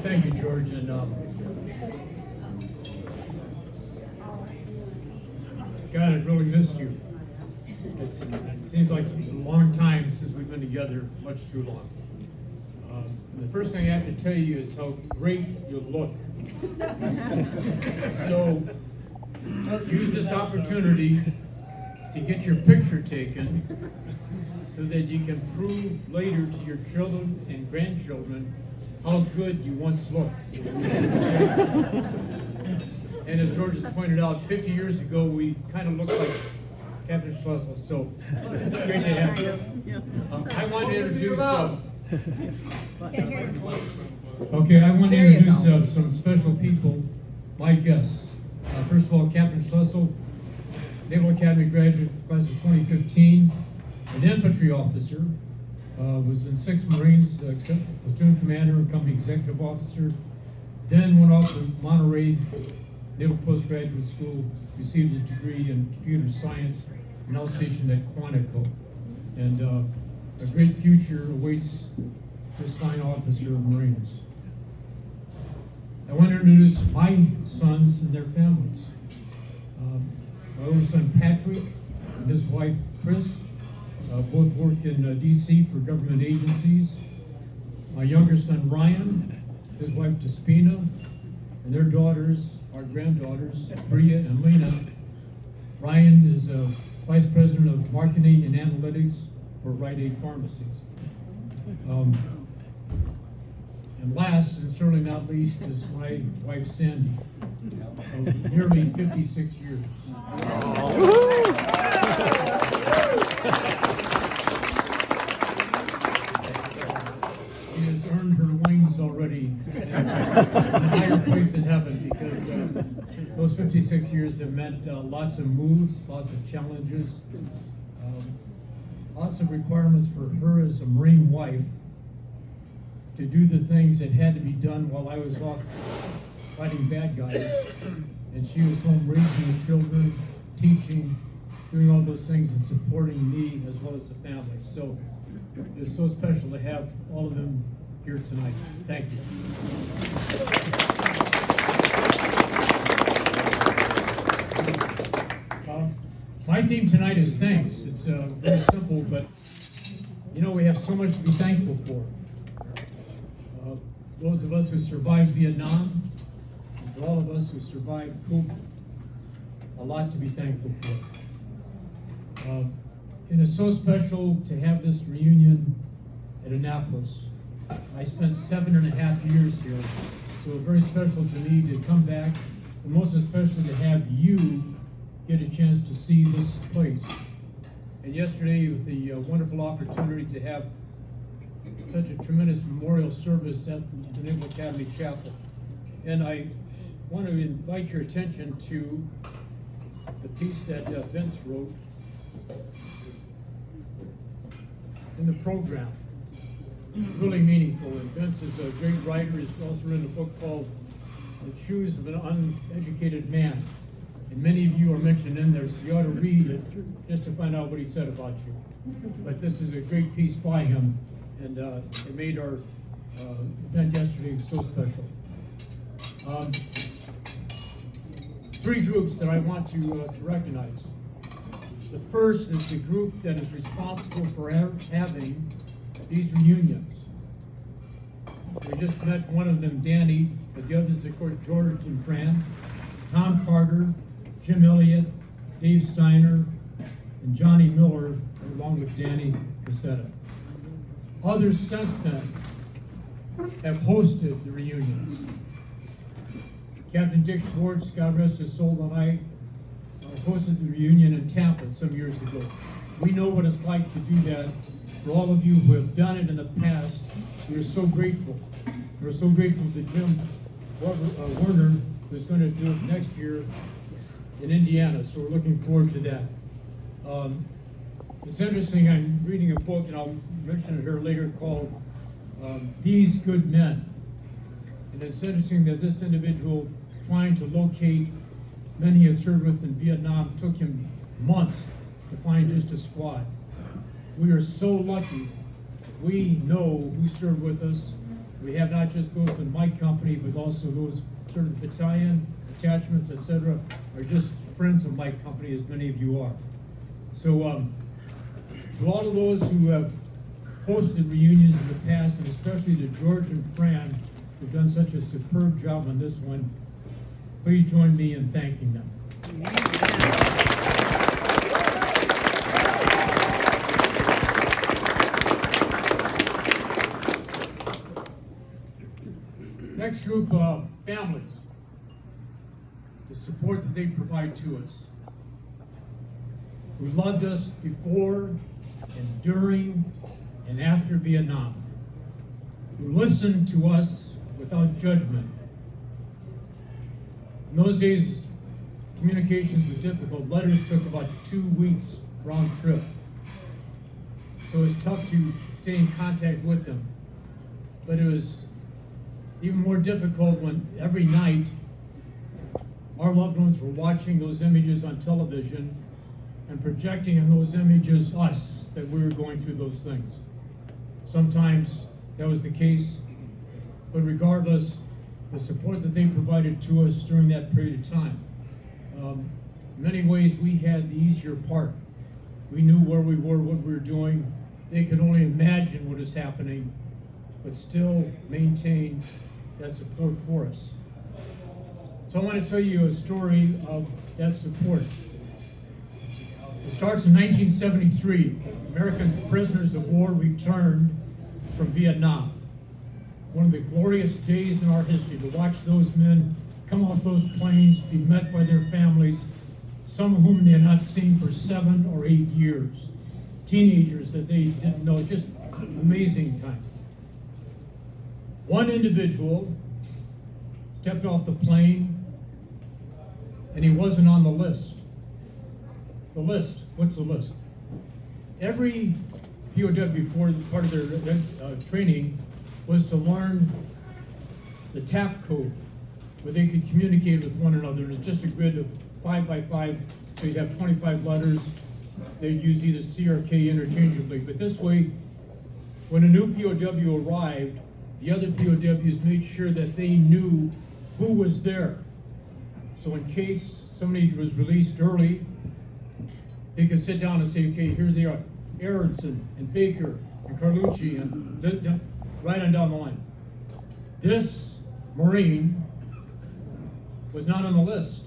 Thank you, George. And God, I really missed you. It seems like a long time since we've been together, much too long. The first thing I have to tell you is how great you look. So use this opportunity to get your picture taken so that you can prove later to your children and grandchildren how good you once looked. And as George has pointed out, 50 years ago we kind of looked like Captain Schlessel, so great to have you. I want to introduce some special people, my guests. First of all, Captain Schlessel, Naval Academy graduate, class of 2015, an infantry officer, was in 6th Marines, platoon commander and company executive officer, then went off to Monterey Naval Postgraduate School, received his degree in computer science, and now stationed at Quantico. And a great future awaits this fine officer of Marines. I want to introduce my sons and their families. My older son Patrick and his wife Chris both work in D.C. for government agencies. My younger son Ryan, his wife Despina, and their daughters, our granddaughters, Bria and Lena. Ryan is Vice President of Marketing and Analytics for Rite Aid Pharmacies. And last, and certainly not least, is my wife Sandy, of nearly 56 years. She has earned her wings already in a higher place in heaven, because those 56 years have meant lots of moves, lots of challenges, lots of requirements for her as a Marine wife to do the things that had to be done while I was off fighting bad guys, and she was home raising the children, teaching, doing all those things, and supporting me as well as the family. So it's so special to have all of them here tonight. Thank you. My theme tonight is thanks. It's very simple, but you know, we have so much to be thankful for. Those of us who survived Vietnam, and for all of us who survived COVID, a lot to be thankful for. And it's so special to have this reunion at Annapolis. I spent 7.5 years here, so it's very special to me to come back, and most especially to have you get a chance to see this place. And yesterday, with the wonderful opportunity to have such a tremendous memorial service at the Naval Academy Chapel. And I want to invite your attention to the piece that Vince wrote in the program. Really meaningful. And Vince is a great writer. He's also written a book called The Shoes of an Uneducated Man. And many of you are mentioned in there, so you ought to read it just to find out what he said about you. But this is a great piece by him, and it made our event yesterday so special. 3 groups that I want to recognize. The first is the group that is responsible for having these reunions. We just met one of them, Danny, but the others, of course, George and Fran, Tom Carter, Jim Elliott, Dave Steiner, and Johnny Miller, along with Danny Cassetta. Others since then have hosted the reunions. Captain Dick Schwartz, God rest his soul, and I hosted the reunion in Tampa some years ago. We know what it's like to do that. For all of you who have done it in the past, we are so grateful. We're so grateful to Jim Werner, who's going to do it next year in Indiana, so we're looking forward to that. It's interesting, I'm reading a book, and I'll mention it here later, called These Good Men. And it's interesting that this individual, trying to locate men he had served with in Vietnam, took him months to find just a squad. We are so lucky. We know who served with us, We have not just those in my company, but also those sort of battalion, attachments, etc., are just friends of my company, as many of you are. So, to all of those who have hosted reunions in the past, and especially to George and Fran, who've done such a superb job on this one, please join me in thanking them. Next group of families, the support that they provide to us, who loved us before and during and after Vietnam, who listened to us without judgment. In those days, communications were difficult. Letters took about 2 weeks round trip. So it's tough to stay in contact with them. But it was even more difficult when every night our loved ones were watching those images on television and projecting in those images us, that we were going through those things. Sometimes that was the case, but regardless, the support that they provided to us during that period of time, in many ways we had the easier part. We knew where we were, what we were doing. They could only imagine what is happening, but still maintain that support for us. So I want to tell you a story of that support. It starts in 1973. American prisoners of war returned from Vietnam. One of the glorious days in our history, to watch those men come off those planes, be met by their families, some of whom they had not seen for 7 or 8 years. Teenagers that they didn't know, just amazing time. One individual stepped off the plane, and he wasn't on the list. The list, what's the list? Every POW before part of their training was to learn the TAP code, where they could communicate with one another. It's just a grid of 5 by 5, so you'd have 25 letters. They'd use either C or K interchangeably. But this way, when a new POW arrived, the other POWs made sure that they knew who was there. So in case somebody was released early, they could sit down and say, okay, here they are, Aronson and Baker and Carlucci, and right on down the line. This Marine was not on the list.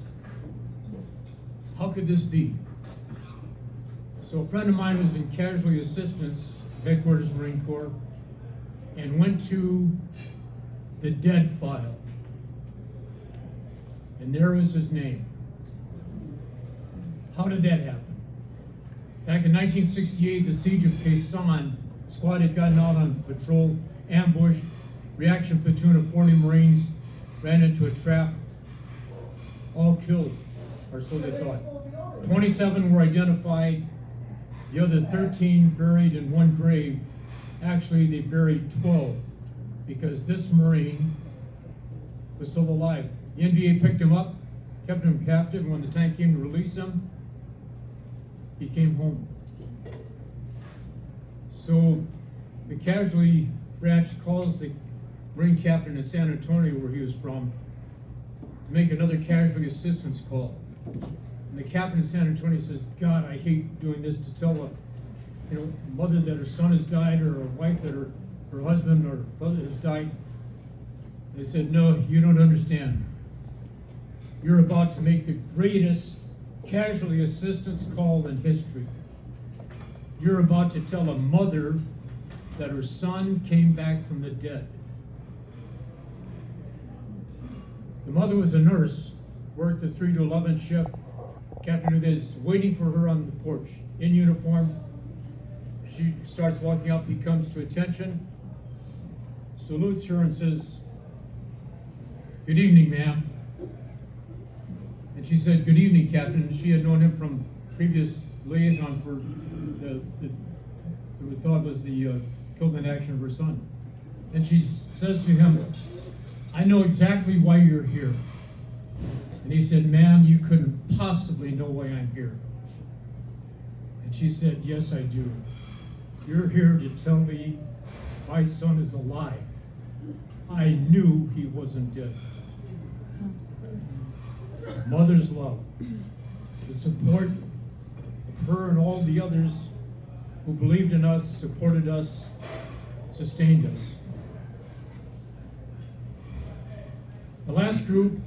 How could this be? So a friend of mine was in Casualty Assistance, Headquarters Marine Corps, and went to the dead file. And there was his name. How did that happen? Back in 1968, the siege of Quezon, the squad had gotten out on patrol, ambushed, reaction platoon of 40 Marines ran into a trap, all killed, or so they thought. 27 were identified, the other 13 buried in one grave. Actually, they buried 12, because this Marine was still alive. The NVA picked him up, kept him captive, and when the tank came to release him, he came home. So the casualty branch calls the Marine captain in San Antonio, where he was from, to make another casualty assistance call. And the captain in San Antonio says, God, I hate doing this, to tell a mother that her son has died, or a wife that her husband or brother has died. They said, no, you don't understand. You're about to make the greatest casualty assistance call in history. You're about to tell a mother that her son came back from the dead. The mother was a nurse, worked the 3 to 11 shift. Captain is waiting for her on the porch, in uniform. She starts walking up, he comes to attention, salutes her and says, good evening, ma'am. And she said, good evening, Captain. She had known him from previous liaison for we thought was the killed in action of her son. And she says to him, I know exactly why you're here. And he said, ma'am, you couldn't possibly know why I'm here. And she said, yes, I do. You're here to tell me my son is alive. I knew he wasn't dead. Mother's love, the support of her and all the others who believed in us, supported us, sustained us. The last group,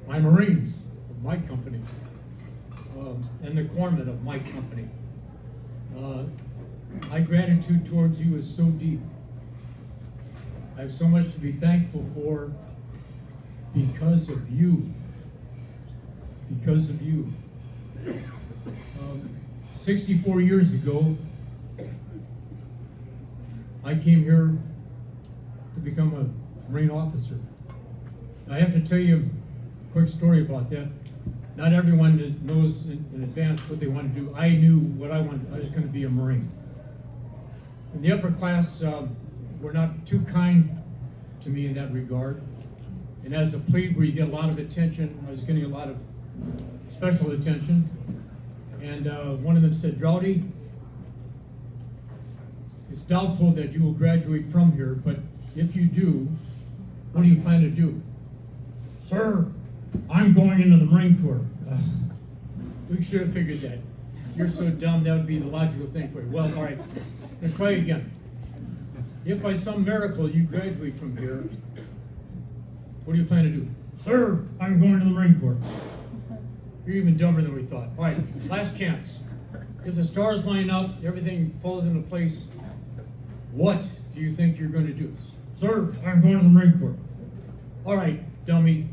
my Marines of my company, and the corpsmen of my company. My gratitude towards you is so deep. I have so much to be thankful for because of you. Because of you. 64 years ago, I came here to become a Marine officer. I have to tell you a quick story about that. Not everyone knows in advance what they want to do. I knew what I wanted. I was going to be a Marine. In the upper class, were not too kind to me in that regard. And as a plebe where you get a lot of attention, I was getting a lot of special attention. And one of them said, "Draude, it's doubtful that you will graduate from here, but if you do, what do you plan to do?" "Sir, I'm going into the Marine Corps." We should have figured that. You're so dumb, that would be the logical thing for you. Well, all right, I'm going to try again. If by some miracle you graduate from here, what do you plan to do? "Sir, I'm going to the Marine Corps." You're even dumber than we thought. All right, last chance. If the stars line up, everything falls into place, what do you think you're going to do? "Sir, I'm going to the Marine Corps." "All right, dummy,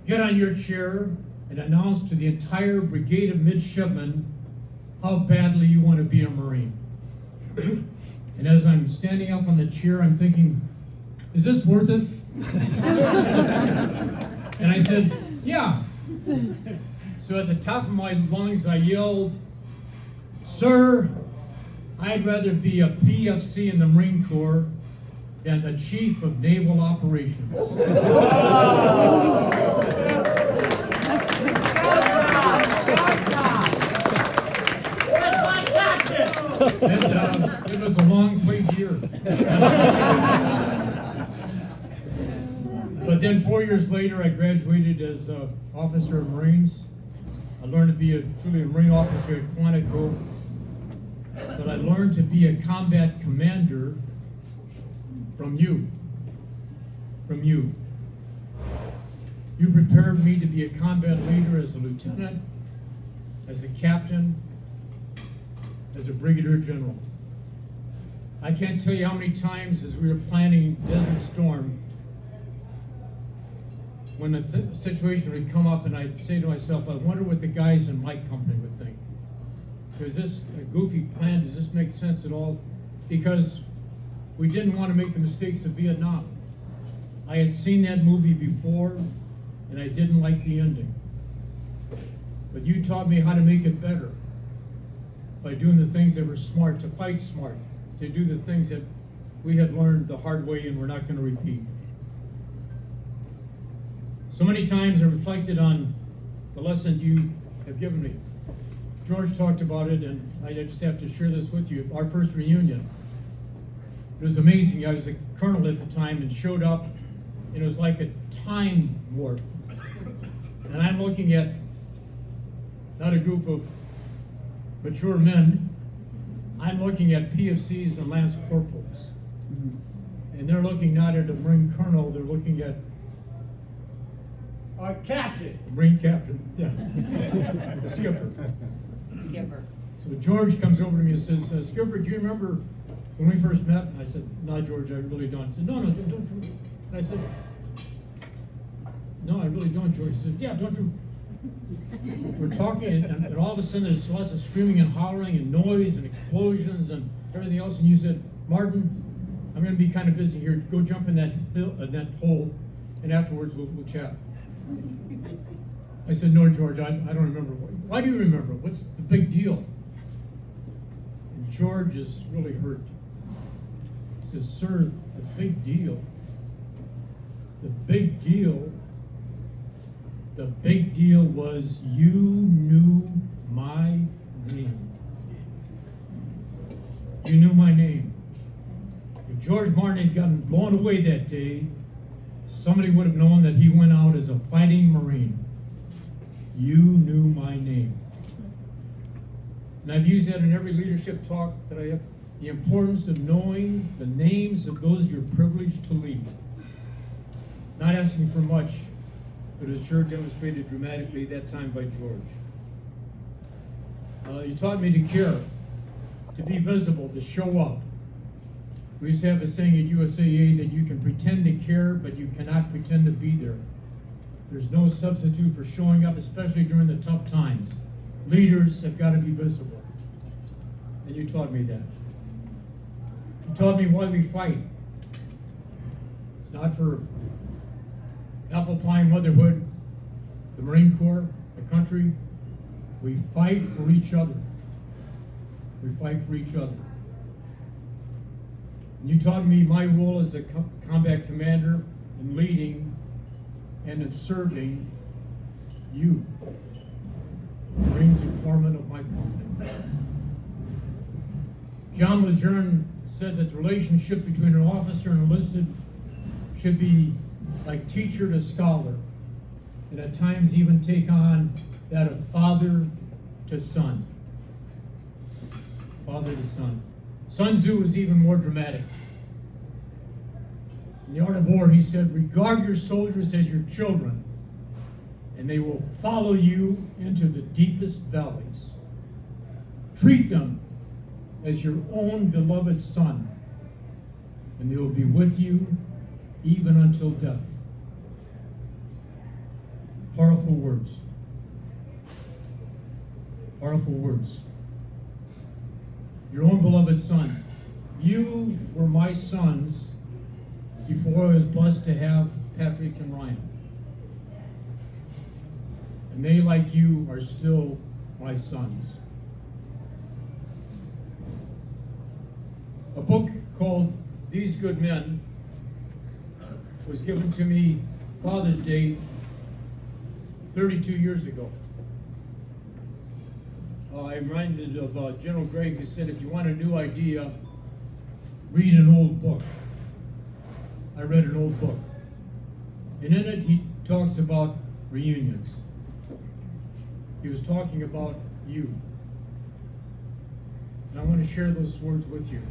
get on your chair and announce to the entire brigade of midshipmen how badly you want to be a Marine." And as I'm standing up on the chair, I'm thinking, is this worth it? And I said, yeah. So at the top of my lungs, I yelled, "Sir, I'd rather be a PFC in the Marine Corps than the Chief of Naval Operations." And it was a long wait here. But then 4 years later, I graduated as an officer of Marines. I learned to be truly a Marine officer at Quantico. But I learned to be a combat commander from you. From you. You prepared me to be a combat leader as a lieutenant, as a captain, as a brigadier general. I can't tell you how many times as we were planning Desert Storm, when the situation would come up and I'd say to myself, I wonder what the guys in my company would think. Is this a goofy plan? Does this make sense at all? Because we didn't want to make the mistakes of Vietnam. I had seen that movie before and I didn't like the ending. But you taught me how to make it better by doing the things that were smart, to fight smart, to do the things that we had learned the hard way and we're not going to repeat. So many times I reflected on the lesson you have given me. George talked about it, and I just have to share this with you. Our first reunion. It was amazing. I was a colonel at the time and showed up, and it was like a time warp. And I'm looking at not a group of mature men. I'm looking at PFCs and Lance Corporals. And they're looking not at a Marine colonel, they're looking at a captain. A Marine captain, yeah. A skipper. Skipper. So George comes over to me and says, "Skipper, do you remember when we first met?" And I said, "No, George, I really don't." He said, "No, don't." And I said, "No, I really don't, George." He said, "Yeah, don't you?" We're talking, and all of a sudden there's lots of screaming and hollering and noise and explosions and everything else. And you said, "Martin, I'm going to be kind of busy here. Go jump in that hole, and afterwards we'll chat." I said, "No, George, I don't remember." "Why do you remember? What's the big deal?" And George is really hurt. He says, "Sir, the big deal was you knew my name. You knew my name. If George Martin had gotten blown away that day, somebody would have known that he went out as a fighting Marine. You knew my name. And I've used that in every leadership talk that I have. The importance of knowing the names of those you're privileged to lead. Not asking for much, but it was sure demonstrated dramatically that time by George. You taught me to care, to be visible, to show up. We used to have a saying at USAA that you can pretend to care, but you cannot pretend to be there. There's no substitute for showing up, especially during the tough times. Leaders have got to be visible. And you taught me that. You taught me why we fight. It's not for apple pie motherhood, the Marine Corps, the country. We fight for each other. We fight for each other. And you taught me my role as a combat commander in leading and in serving you, Marines and corpsmen of my company. John Lejeune said that the relationship between an officer and enlisted should be like teacher to scholar, and at times even take on that of father to son. Father to son. Sun Tzu is even more dramatic. In The Art of War, he said, regard your soldiers as your children, and they will follow you into the deepest valleys. Treat them as your own beloved son, and they will be with you even until death. Powerful words. Powerful words. Your own beloved sons. You were my sons before I was blessed to have Patrick and Ryan. And they, like you, are still my sons. A book called These Good Men was given to me Father's Day 32 years ago. I'm reminded of General Gregg, who said, if you want a new idea, read an old book. I read an old book. And in it, he talks about reunions. He was talking about you. And I want to share those words with you.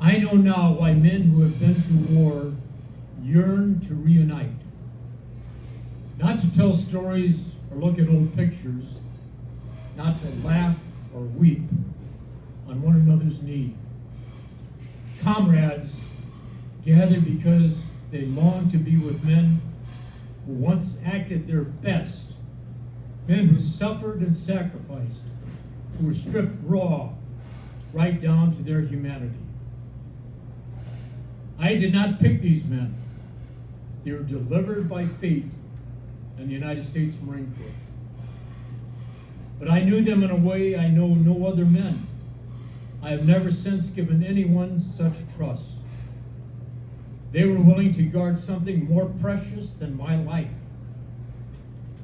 I know now why men who have been to war yearn to reunite. Not to tell stories or look at old pictures, not to laugh or weep on one another's need. Comrades gather because they long to be with men who once acted their best, men who suffered and sacrificed, who were stripped raw right down to their humanity. I did not pick these men. They were delivered by fate in the United States Marine Corps. But I knew them in a way I know no other men. I have never since given anyone such trust. They were willing to guard something more precious than my life.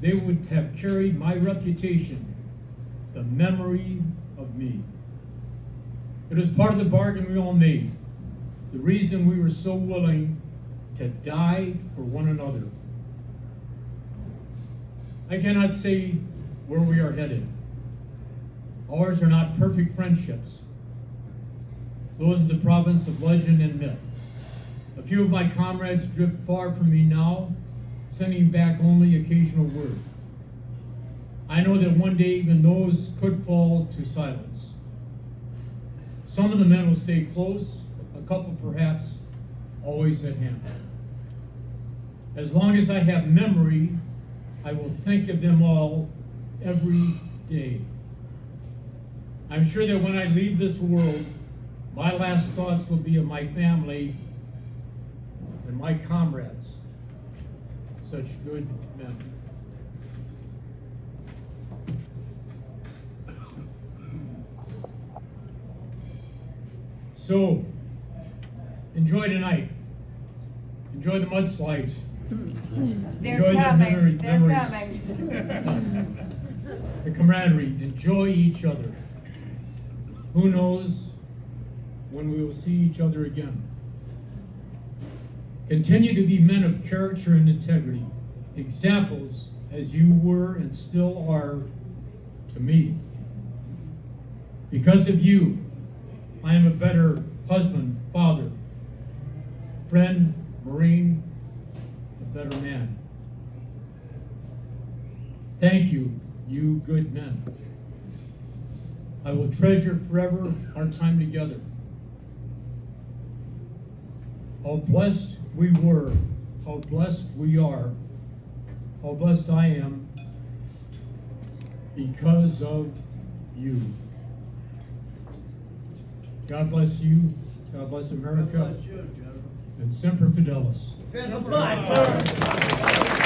They would have carried my reputation, the memory of me. It was part of the bargain we all made, the reason we were so willing to die for one another. I cannot say where we are headed. Ours are not perfect friendships. Those are the province of legend and myth. A few of my comrades drift far from me now, sending back only occasional word. I know that one day even those could fall to silence. Some of the men will stay close, a couple perhaps always at hand. As long as I have memory, I will think of them all every day. I'm sure that when I leave this world, my last thoughts will be of my family and my comrades, such good men. So, enjoy tonight. Enjoy the mudslides. They're coming. The camaraderie. Enjoy each other. Who knows when we will see each other again? Continue to be men of character and integrity, examples as you were and still are to me. Because of you, I am a better husband, father, friend, Marine, a better man. Thank you, you good men. I will treasure forever our time together. How blessed we were, how blessed we are, how blessed I am because of you. God bless you, God bless America, God bless you, General. and Semper Fidelis. Applaud.